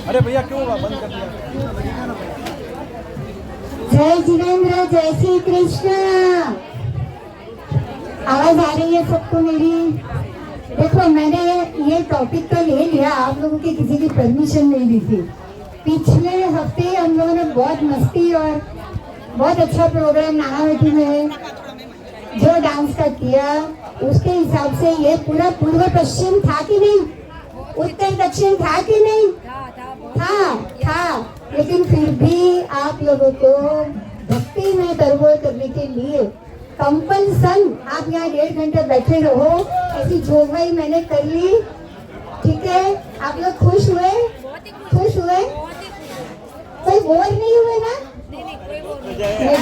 अरे भैया क्यों बंद कर दिया? जय जिनेन्द्र, जय श्री कृष्ण। आवाज आ रही है सबको मेरी? देखो, मैंने ये टॉपिक तो ले लिया, आप लोगों की किसी की परमिशन नहीं ली थी। पिछले हफ्ते हम लोगों ने बहुत मस्ती और बहुत अच्छा प्रोग्राम नानावती में जो डांस का किया, उसके हिसाब से ये पूरा पूर्व पश्चिम था कि नहीं, उत्तर दक्षिण था कि नहीं? था। लेकिन फिर भी आप लोगों को भक्ति में तरबोल करने के लिए कंपल्सन आप यहाँ 1.5 घंटे बैठे रहो, ऐसी जोगवाई मैंने कर ली। ठीक है, आप लोग खुश हुए? कोई बोर नहीं हुए ना? नहीं,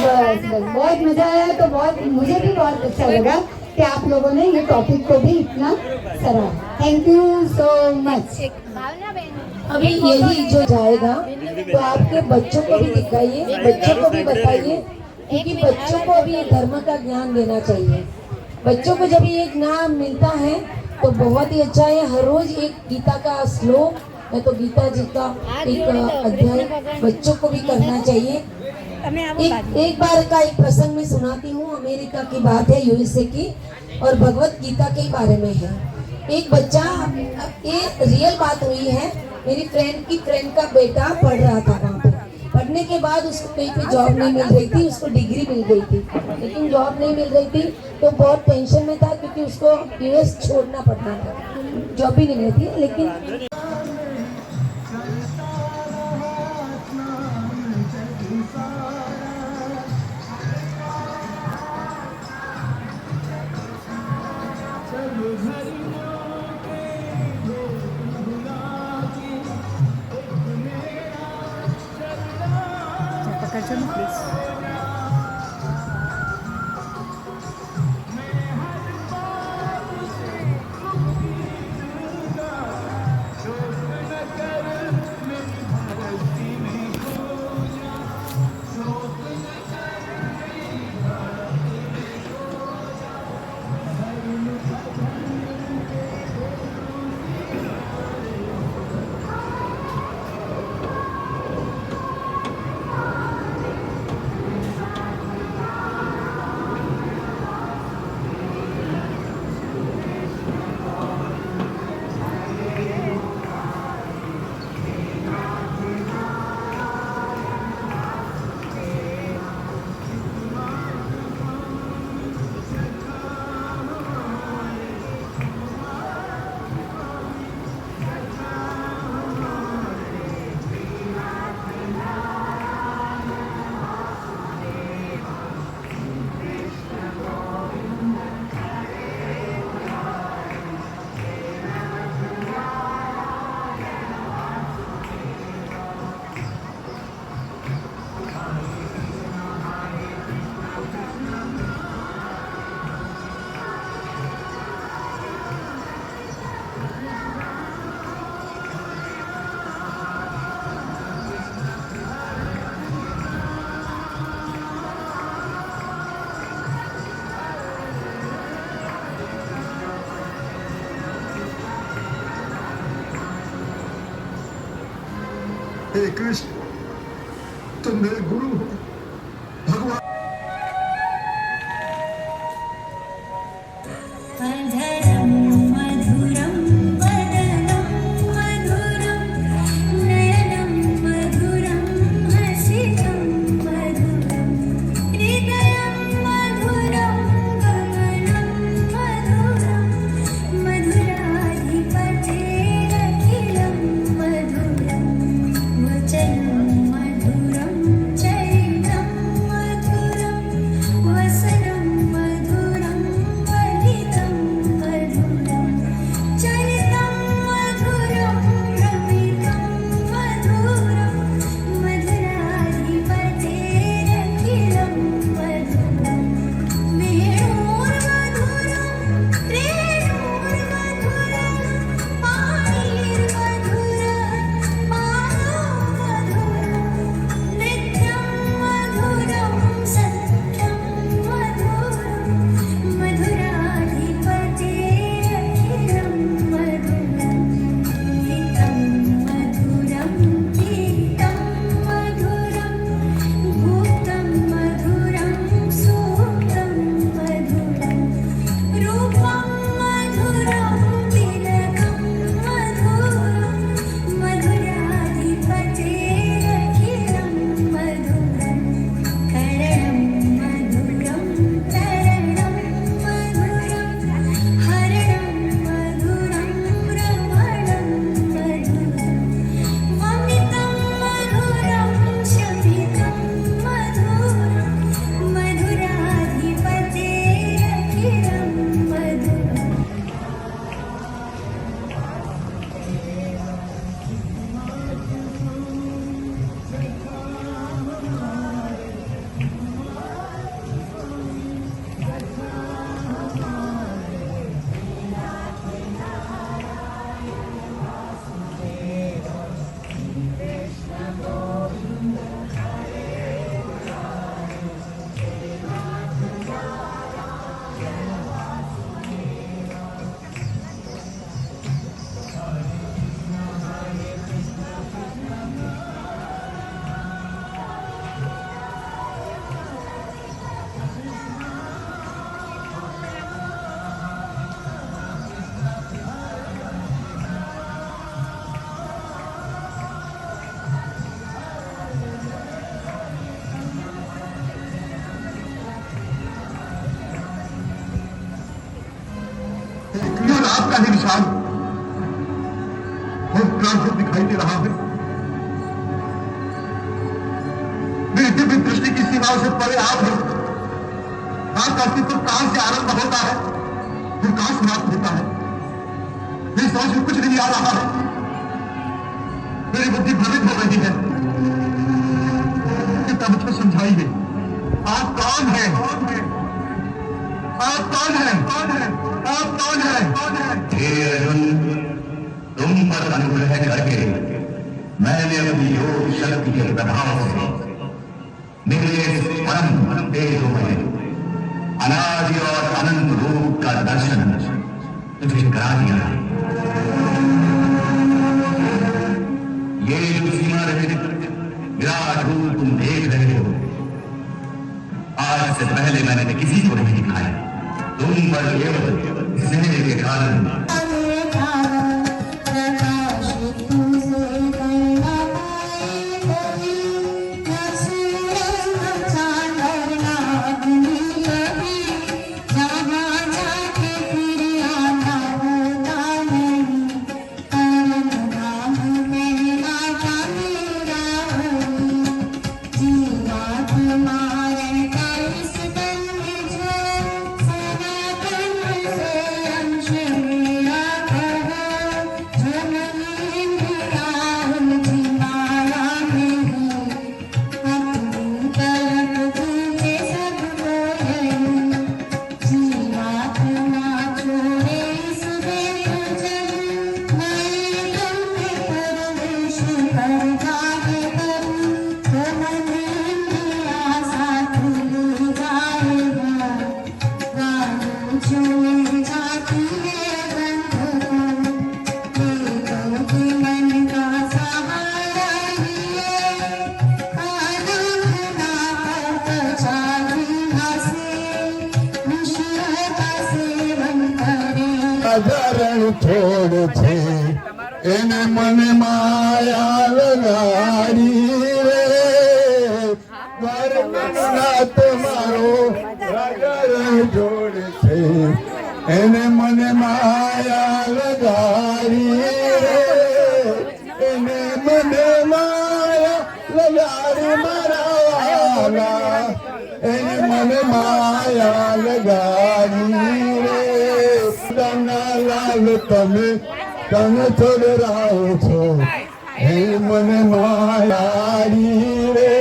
बस बहुत मजा आया। तो बहुत, मुझे भी बहुत अच्छा लगा कि आप लोगों ने ये टॉपिक को भी इतना सराहा। Thank you so much. अभी यही जो जाएगा तो आपके बच्चों को भी दिखाइए, बच्चों को भी बताइए, क्योंकि बच्चों को भी ये धर्म का ज्ञान देना चाहिए। बच्चों को जब ये ज्ञान मिलता है तो बहुत ही अच्छा है। हर रोज एक गीता का श्लोक, मैं तो गीता जी का एक अध्याय बच्चों को भी करना चाहिए। एक बार का एक प्रसंग में सुनाती हूँ। अमेरिका की बात है, यूएसए की, और भगवत गीता के बारे में है। एक बच्चा, ये रियल बात हुई है, मेरी फ्रेंड का बेटा पढ़ रहा था वहाँ पे। पढ़ने के बाद उसको कहीं पे जॉब नहीं मिल रही थी, उसको डिग्री मिल गई थी, लेकिन जॉब नहीं मिल रही थी तो बहुत टेंशन में था, क्योंकि उसको यूएस छोड़ना पड़ना था, जॉब भी नहीं मिली थी। लेकिन प्लीज हे कृष्ण, तुम मेरे गुरु हो, भगवान। मधुरं चरितं और क्रांति दिखाई दे रहा है। मेरी दिव्य दृष्टि की सीमाओं से परे आप हैं। आपका अस्तित्व कहां से आरंभ होता है और कहां समाप्त होता है, मेरी समझ में कुछ नहीं आ रहा है। मेरी बुद्धि भ्रमित हो रही है। कृपया मुझको समझाइए, आप कौन हैं? आप कौन हैं? आप कौन हैं? हे अर्जुन, तुम पर अनुग्रह करके मैंने अपनी योग शक्ति के प्रभाव से मेरे परम तेजो में अनादि और अनंत रूप का दर्शन तुझे करा दिया है। ये जो सीमा रहित विराट रूप तुम देख रहे हो, आज से पहले मैंने किसी को नहीं दिखाया। तुम पर केवल स्नेह के कारण रण छोड़ छे એને મને માયા લગાડી રે નાથ મારો રાજા રણ જોડ છે એને મને માયા લગાડી રે એને મને માયા લગાડી મારા વાલા એને મને માયા લગાડી રે લાલ તમે તને છોડ રાહો છો હે મને માયારી રે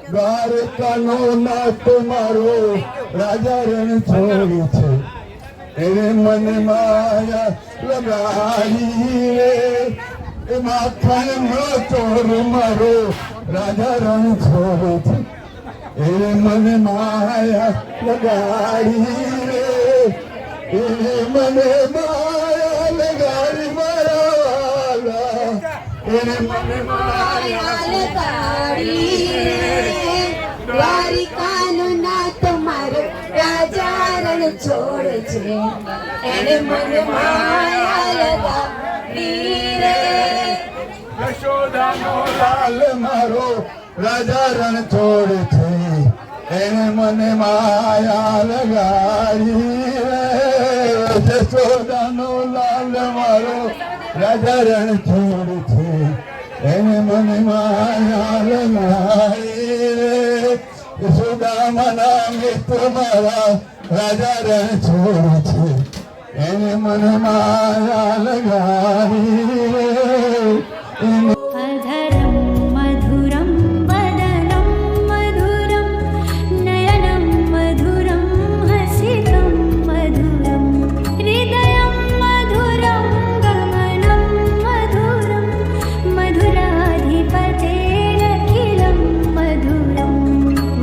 દ્વારકાનો નાથ મારો રાજા રણ છોડી છે એને મને માયા લગાડી રે એ માથાનો ચોર મારો રાજા રણ છોડી છે એને મને માયા લગાડી રે મને માયા લગાડી મારા વાલા એને મને માયા લગાડી દ્વારિકાનો નાથ મારો રાજા રણ છોડ છે એને મને માયા લગાડી રે યશોદાનો લાલ મારો રાજા રણ છોડ છે એને મને માયા લગાડી યશોદાનો લાલ મારો રાજા રણ છોડ છે એને મને માયા લગાડી યશોદામાના મિત્ર મારા રાજા રણ છોડ છે એને મને માયા લગાડી अधरं मधुरं वदनं मधुरं नयनं मधुरं हसितं मधुरं हृदयं मधुरं गमनं मधुरं मधुराधिपतेरखिलं मधुरं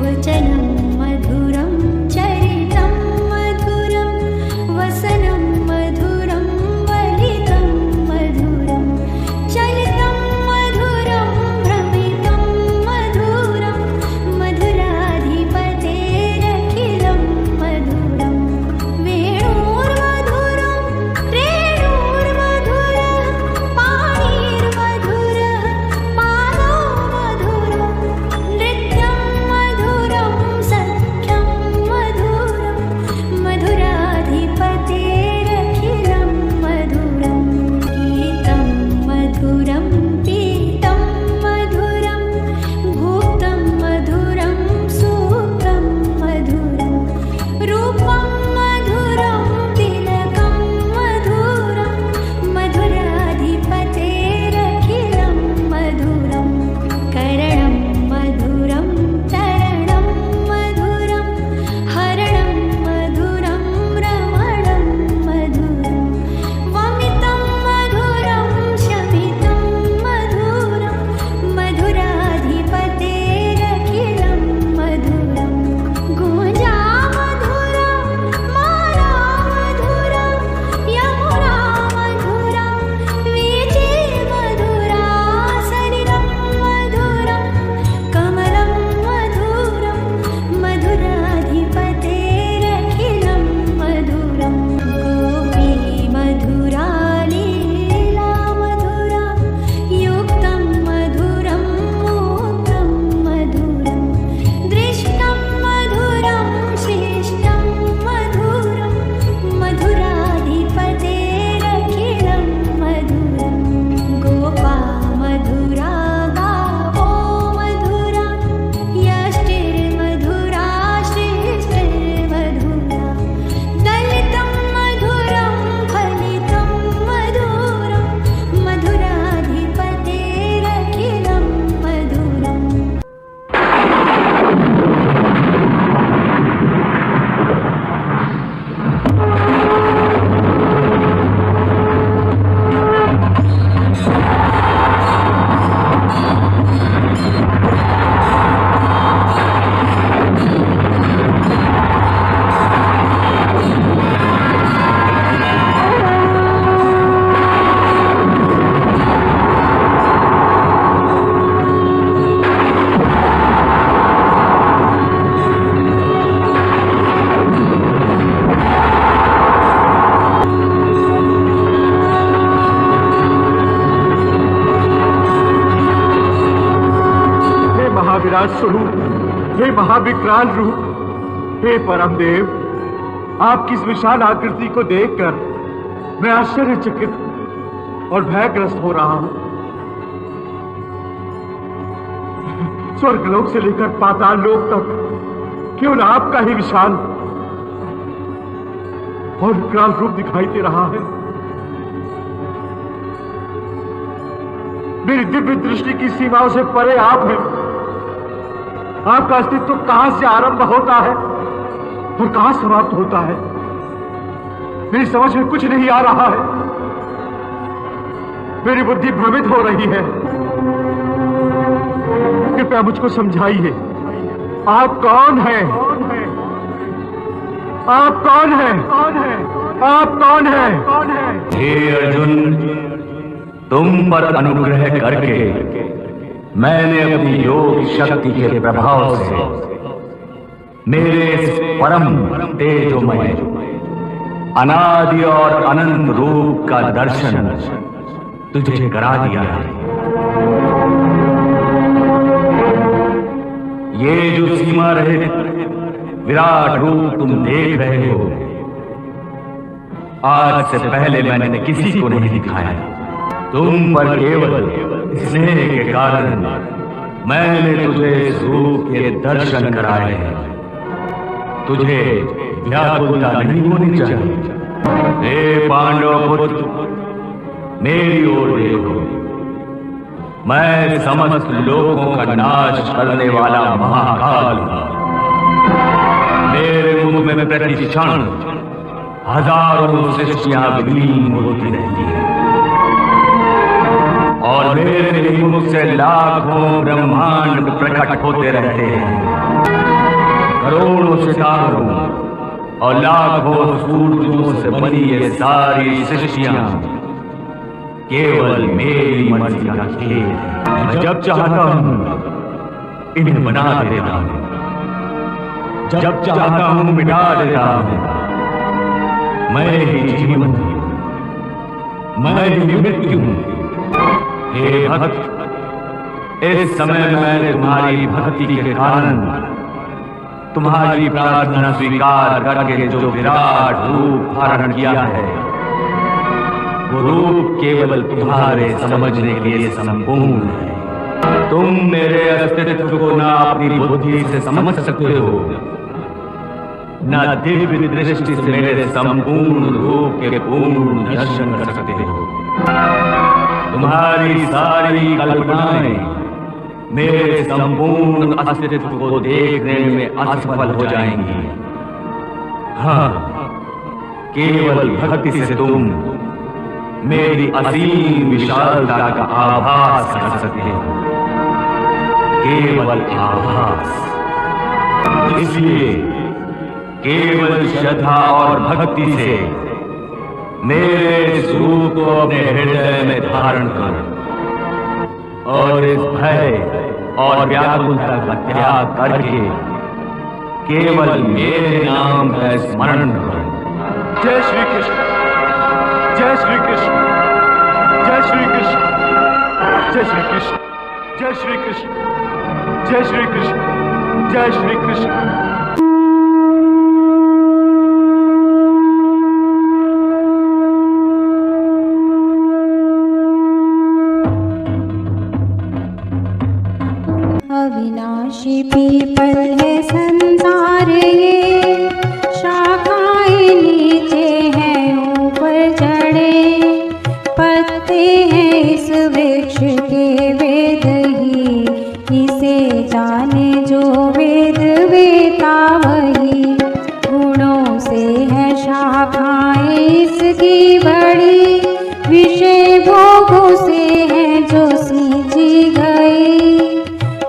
वचनं मधुरं चरितं मधुरं वसनं मधुरं वलितं मधुरं महाविराट स्वरूप, हे महाविकराल रूप, हे परमदेव, आपकी इस विशाल आकृति को देखकर मैं आश्चर्यचकित और भयग्रस्त हो रहा हूं। स्वर्गलोक से लेकर पाताल लोक तक केवल आपका ही विशाल और विकराल रूप दिखाई दे रहा है। मेरी दिव्य दृष्टि की सीमाओं से परे आप हैं। आपका अस्तित्व कहां से आरंभ होता है और कहां समाप्त होता है, मेरी समझ में कुछ नहीं आ रहा है। मेरी बुद्धि भ्रमित हो रही है। कृपया मुझको समझाइए, आप कौन हैं? आप कौन हैं? आप कौन हैं? हे अर्जुन, तुम पर अनुग्रह करके मैंने अपनी योग शक्ति के प्रभाव से मेरे इस परम तेजोमय अनादि और अनंत रूप का दर्शन तुझे करा दिया है। ये जो सीमा रहित विराट रूप तुम देख रहे हो, आज से पहले मैंने किसी को नहीं दिखाया। तुम पर केवल स्नेह के कारण मैंने तुझे इस रूप के दर्शन कराए हैं। तुझे व्याकुलता नहीं होनी चाहिए। हे पांडव पुत्र, मेरी ओर देखो। मैं समस्त लोगों का नाश करने वाला महाकाल हूं। मेरे मुख में प्रति क्षण हजारों सृष्टियां विलीन होती रहती हैं और मेरे मुख से लाखों ब्रह्मांड प्रकट होते रहते हैं। करोड़ों सितारों और लाखों सूरजों से बनी ये सारी सृष्टियां केवल मेरी मर्जी का खेल है। मैं जब चाहता हूं इन्हें बना देता हूं, जब चाहता हूं मिटा देता हूं। मैं ही जीवन हूं, मैं ही मृत्यु हूं। हे भक्त, इस समय मैंने तुम्हारी भक्ति के कारण तुम्हारी प्रार्थना स्वीकार करके जो विराट रूप धारण किया है, वो रूप केवल तुम्हारे समझने के लिए संपूर्ण है। तुम मेरे अस्तित्व को ना अपनी बुद्धि से समझ सकते हो, ना दिव्य दृष्टि से मेरे संपूर्ण रूप के पूर्ण दर्शन कर सकते हो। तुम्हारी सारी कल्पनाएं मेरे संपूर्ण अस्तित्व को देखने में असफल हो जाएंगी। हाँ, केवल भक्ति से तुम मेरी असीम विशालता का आभास कर सकते हो, केवल आभास। इसलिए केवल श्रद्धा और भक्ति से मेरे इस रूप को अपने हृदय में धारण कर और इस भय और व्याकुलता का त्याग करके केवल मेरे नाम का स्मरण कर। जय श्री कृष्ण, जय श्री कृष्ण, जय श्री कृष्ण, जय श्री कृष्ण, जय श्री कृष्ण, जय श्री कृष्ण, जय श्री कृष्ण। अविनाशी पीपल है संसार ये, शाखाएं नीचे हैं ऊपर चढ़े, पत्ते हैं इस वृक्ष के वेद ही, इसे जाने जो वेद वेता वही। गुणों से है शाखाएं इसकी बड़ी, विषय भोगों से है जो सींची गई।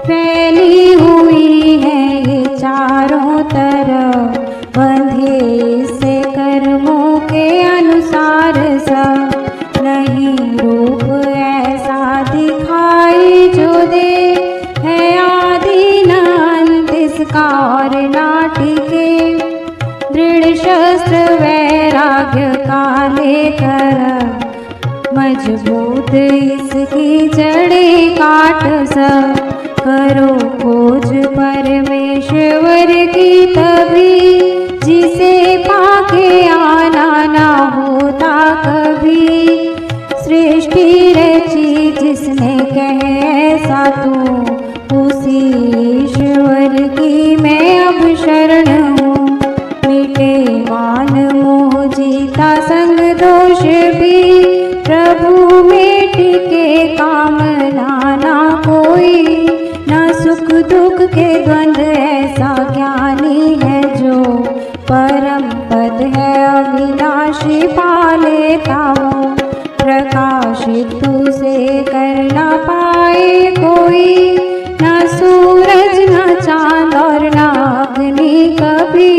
फैली हुई है ये चारों तरफ, बंधे इससे कर्मों के अनुसार सब। नहीं रूप ऐसा दिखाई जो दे, है आदि न अंत इसका और नाटिके। दृढ़ शस्त्र वैराग्य का लेकर, मजबूत इसकी जड़ें काट सब। करो खोज परमेश्वर की तभी, जिसे पाके आना ना होता कभी। सृष्टि रची जिसने कहे ऐसा तू, उसी ईश्वर की मैं अब शरण हूँ। मिटे मान मोह जीता संग दोष भी, प्रभु में टिके कामना ना कोई। न सुख दुख के द्वंद ऐसा ज्ञानी है जो, परम पद है अविनाशी पा लेता वो। प्रकाशित तुझसे कर ना पाए कोई, न सूरज न चांद और न अग्नि कभी।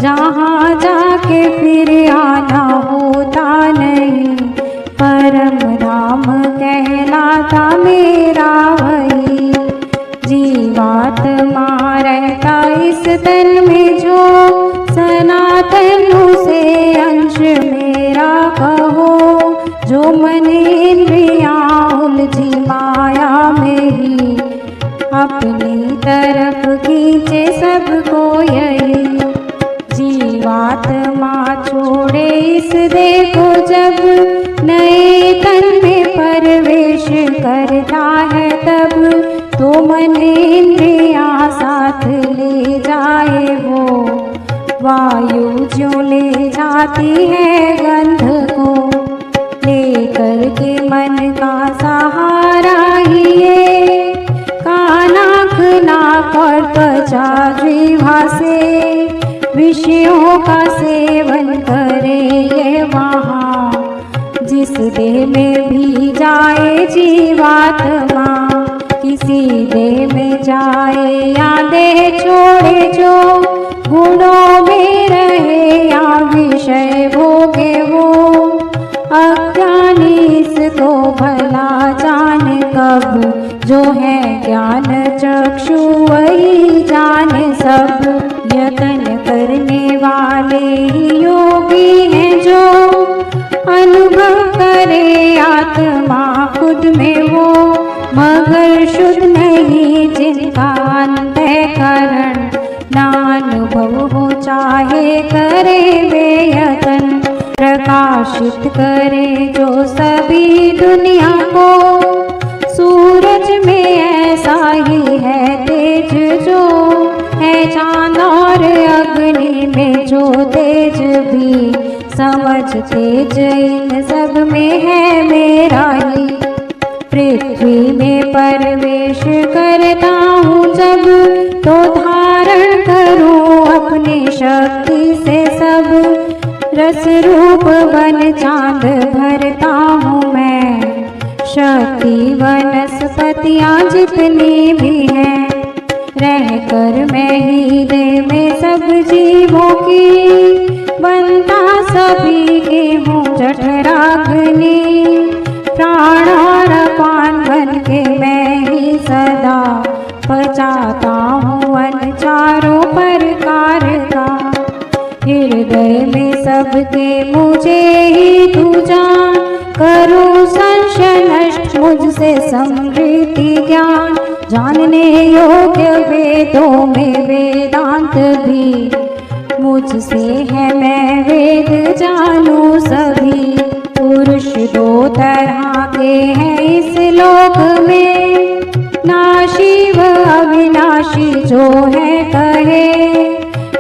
जहाँ जाके फिर आना होता नहीं, परम राम कहलाता मेरा वही। जीवात्मा रहता इस तन में जो, सनातन उसे अंश मेरा कहो। जो मन इंद्रियाँ उलझी माया में ही, अपनी तरफ खींचे सबको यही। जीवात्मा छोड़े इस देह को जब, नए तन में प्रवेश करता है तब। तो मन इंद्रियाँ साथ ले जाए वो, वायु जो ले जाती है गंध को। लेकर के मन का सहारा ही ये, कान आँख नाक और त्वचा जिह्वा से विषयों का सेवन करे ये वहाँ। जिस देह में भी जाए जीवात्मा, किसी देह में जाए या देह छोड़े जो, गुणों में रहे या विषय भोगे वो। अज्ञानी इसको भला जाने कब, जो है ज्ञान चक्षु वही जाने सब। यतन करने वाले ही योगी हैं जो, अनुभव करे आत्मा खुद में वो। मगर शुद्ध नहीं जिनका अंतःकरण, ना अनुभव हो चाहे करे वे यतन। प्रकाशित करे जो सभी दुनिया को, सूरज में ऐसा ही है तेज जो है। चांद और अग्नि में जो तेज भी, समझ तेज इन सब में है मेरा ही। पृथ्वी में प्रवेश करता हूँ जब, तो धारण करूँ अपनी शक्ति से सब। रस रूप बन चांद भरता हूँ मैं, शक्ति वनस्पतियाँ जितनी भी हैं। रहकर मैं ही देह में सब जीवों की, बनता सभी की हूँ जठराग्नि। प्राण और अपान बन के मैं ही सदा, पचाता हूँ अन्न चारों प्रकार का। हृदय में सबके मुझे ही तू जान, करूँ संशय नष्ट मुझसे समृद्धि ज्ञान। जानने योग्य वेदों में वेदांत भी, मुझसे है मैं वेद जानूं सभी। पुरुष दो तरह के हैं इस लोक में, नाशी व अविनाशी जो है कहे।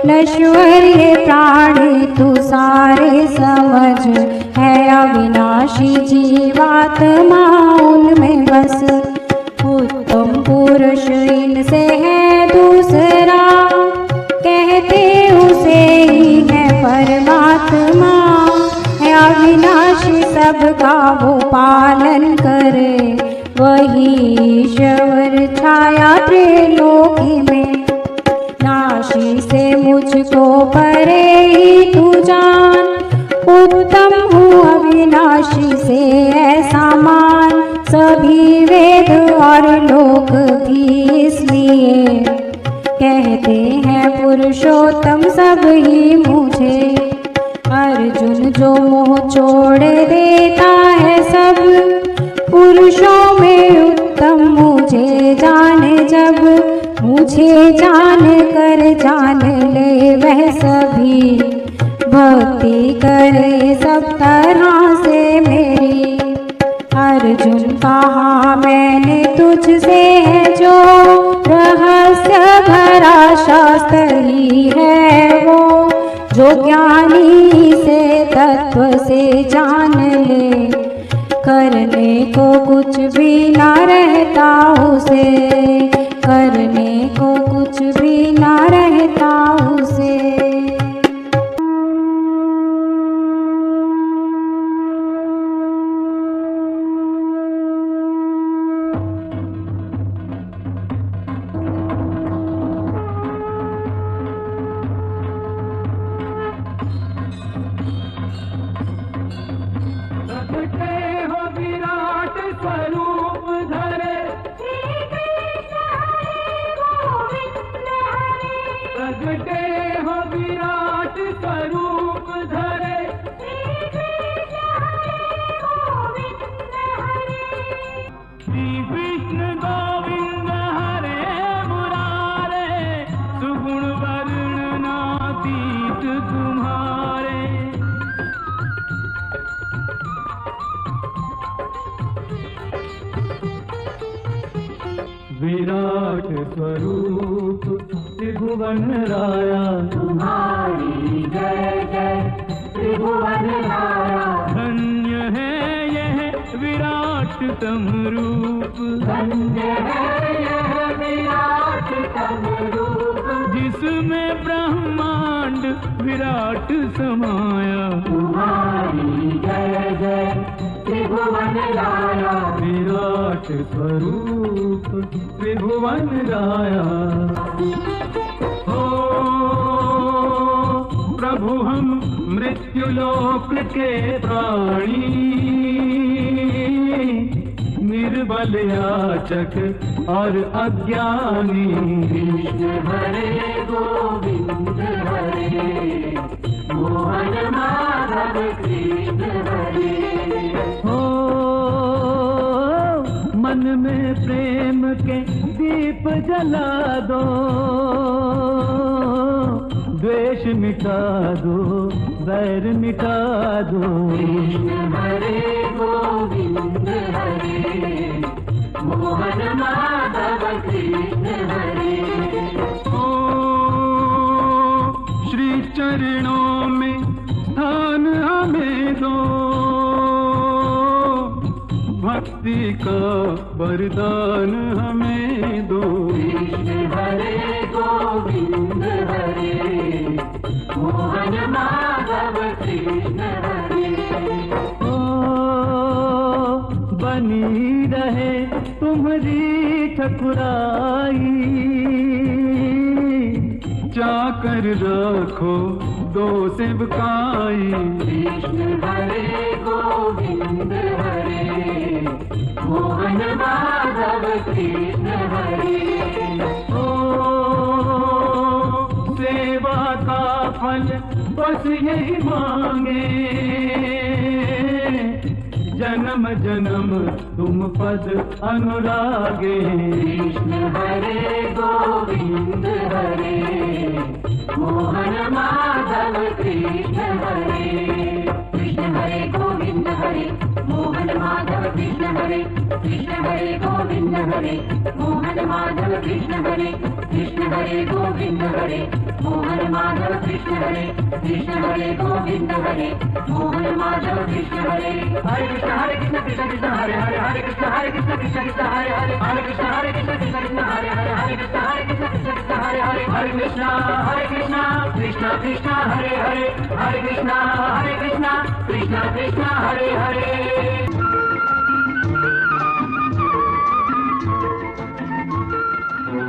नश्वर ये प्राणी तू सारे समझ, है अविनाशी जीवात्मा उनमें बस। उत्तम पुरुष इनसे है दूसरा, कहते उसे ही है परमात्मा। है अविनाशी सबका वो पालन करे, वही ईश्वर छाया त्रिलोकी में। नाशी से मुझको परे ही तू जान, उत्तम हूँ अविनाशी से ऐसा मान। सभी वेद और लोक भी इसलिए कहते हैं पुरुषोत्तम सब ही मुझे। अर्जुन जो मोह छोड़ देता है सब, पुरुषों में उत्तम मुझे जाने जब मुझे जान कर जान ले वह सभी, भक्ति करे सब तरह से मेरी। अर्जुन कहा मैंने तुझसे है जो, रहस्य भरा शास्त्र ही है वो, जो ज्ञानी से तत्व से जान ले, करने को कुछ भी ना रहता उसे, करने को कुछ भी ना रहता उसे। विराट स्वरूप त्रिभुवन राया, तुम्हारी जय जय त्रिभुवन राया। धन्य है यह विराट तम रूप, धन्य है यह विराट तम रूप, जिसमें ब्रह्मांड विराट समाया। तुम्हारी जय जय त्रिभुवन राया, विराट स्वरूप त्रिभुवन राया। हो प्रभु हम मृत्युलोक के प्राणी, निर्बल याचक और अज्ञानी। कृष्ण हरे गोविंद हरे, मोहन माधव कृष्ण हरे। मन में प्रेम के दीप जला दो, द्वेष मिटा दो, वैर मिटा दो। कृष्ण हरे गोविंद हरे, मोहन माधव कृष्ण हरे। ओ श्री चरणों में स्थान हमें दो, भक्ति का वरदान हमें दो। कृष्ण हरे गोविंद हरे, मोहन माधव कृष्ण हरे। ओ बनी रहे तुम्हारी ठकुराई, चाकर रखो दो सेवकाई। कृष्ण हरे गोविंद हरे, मोहन माधव कृष्ण हरे। ओ सेवा का फल बस यही मांगे, जन्म जन्म तुम पद अनुरागे। कृष्ण हरे गोविंद हरे, मोहन माधव कृष्ण हरे। कृष्ण हरे गोविंद हरे, मोहन माधव कृष्ण हरे। कृष्ण हरे गोविंद हरे, मोहन माधव कृष्ण हरे। कृष्ण हरे गोविंद हरे, मोहन माधव कृष्ण हरे। कृष्ण हरे गोविंद हरे, मोहन माधव कृष्ण हरे। हरे कृष्ण कृष्ण कृष्ण हरे हरे, हरे कृष्ण कृष्ण हरे हरे, हरे कृष्ण कृष्ण हरे हरे, हरे कृष्ण कृष्ण हरे हरे। हरे कृष्ण कृष्ण कृष्ण हरे हरे, हरे कृष्ण कृष्ण कृष्ण हरे हरे।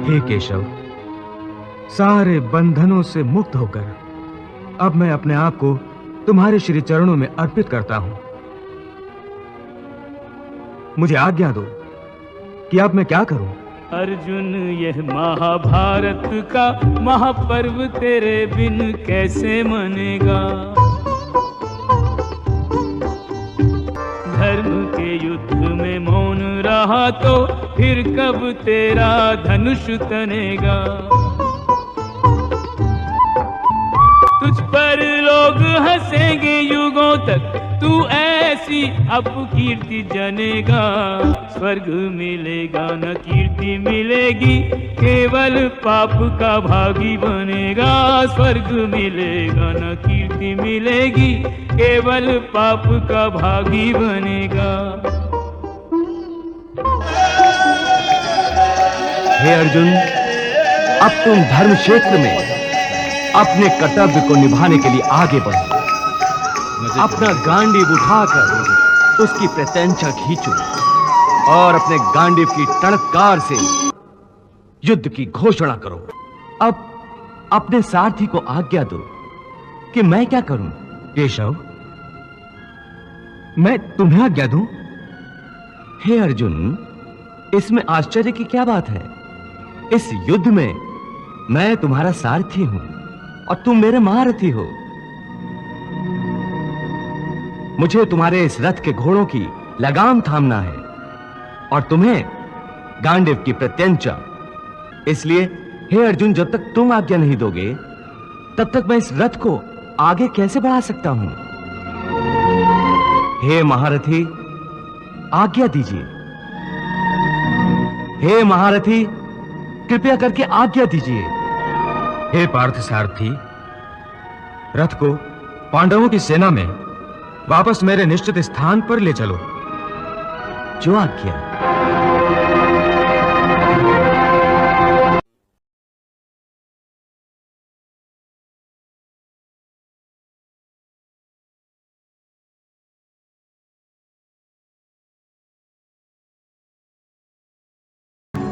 हे केशव, सारे बंधनों से मुक्त होकर अब मैं अपने आप को तुम्हारे श्री चरणों में अर्पित करता हूं। मुझे आज्ञा दो कि अब मैं क्या करूं। अर्जुन, यह महाभारत का महापर्व तेरे बिन कैसे मनेगा। धर्म के युद्ध में मौन रहा कहा तो फिर कब तेरा धनुष तनेगा। तुझ पर लोग हंसेंगे युगों तक, तू ऐसी अपकीर्ति जनेगा। स्वर्ग मिलेगा न कीर्ति मिलेगी, केवल पाप का भागी बनेगा। स्वर्ग मिलेगा न कीर्ति मिलेगी, केवल पाप का भागी बनेगा। हे अर्जुन, अब तुम धर्म क्षेत्र में अपने कर्तव्य को निभाने के लिए आगे बढ़ो। अपना गांडीव उठाकर उसकी प्रत्यंचा खींचो और अपने गांडीव की टणकार से युद्ध की घोषणा करो। अब अपने सारथी को आज्ञा दो कि मैं क्या करूं। केशव, मैं तुम्हें आज्ञा दूं? हे अर्जुन, इसमें आश्चर्य की क्या बात है? इस युद्ध में मैं तुम्हारा सारथी हूं और तुम मेरे महारथी हो। मुझे तुम्हारे इस रथ के घोड़ों की लगाम थामना है और तुम्हें गांडीव की प्रत्यंचा। इसलिए हे अर्जुन, जब तक तुम आज्ञा नहीं दोगे तब तक मैं इस रथ को आगे कैसे बढ़ा सकता हूं? हे महारथी, आज्ञा दीजिए। हे महारथी, कृपया करके आज्ञा दीजिए। हे पार्थ सारथी, रथ को पांडवों की सेना में वापस मेरे निश्चित स्थान पर ले चलो। जो आज्ञा।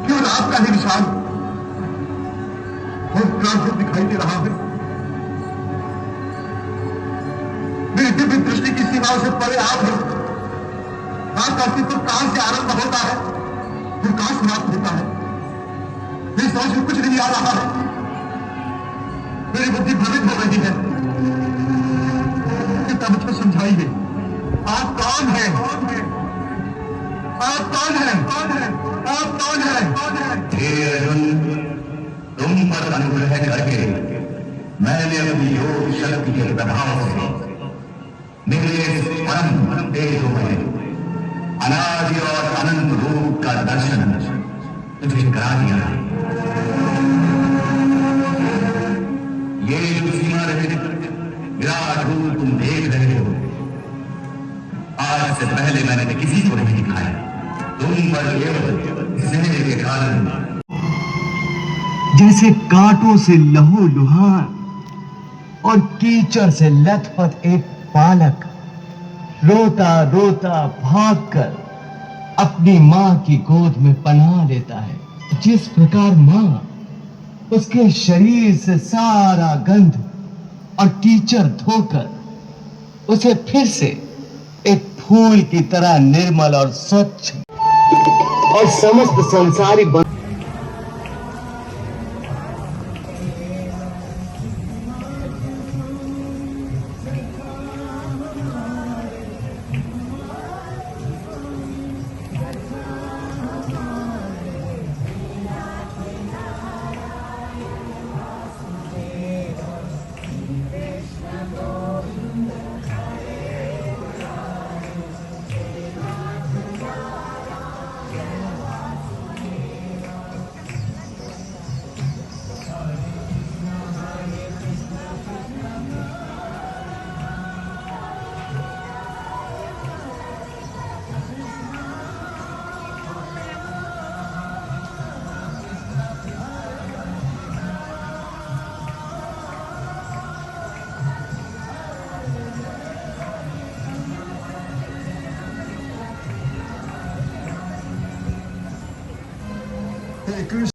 केवल आपका ही विशाल और प्रार्थना दिखाई दे रहा है। मेरी दिव्य दृष्टि की सीमाओं से परे आप हैं। आपका अस्तित्व कहां से आरंभ होता है और कहां समाप्त होता है, मेरी समझ में कुछ नहीं आ रहा है। मेरी बुद्धि भ्रमित हो रही है। कितना मुझको समझाइए, आप कौन हैं? आप कौन हैं? आप कौन हैं? हे अर्जुन, तुम पर अनुग्रह करके मैंने अपनी योग शक्ति के प्रभाव से मेरे परम तेजोमय अनादि और अनंत रूप का दर्शन तुझे करा दिया है। ये जो सीमा रहित विराट रूप तुम देख रहे हो, आज से पहले मैंने किसी को नहीं दिखाया। तुम पर केवल स्नेह के कारण, जैसे कांटों से लहू लुहान और कीचड़ से लथपथ एक बालक रोता रोता भागकर अपनी मां की गोद में पनाह लेता है, जिस प्रकार मां उसके शरीर से सारा गंध और कीचड़ धोकर उसे फिर से एक फूल की तरह निर्मल और स्वच्छ और समस्त संसारी बन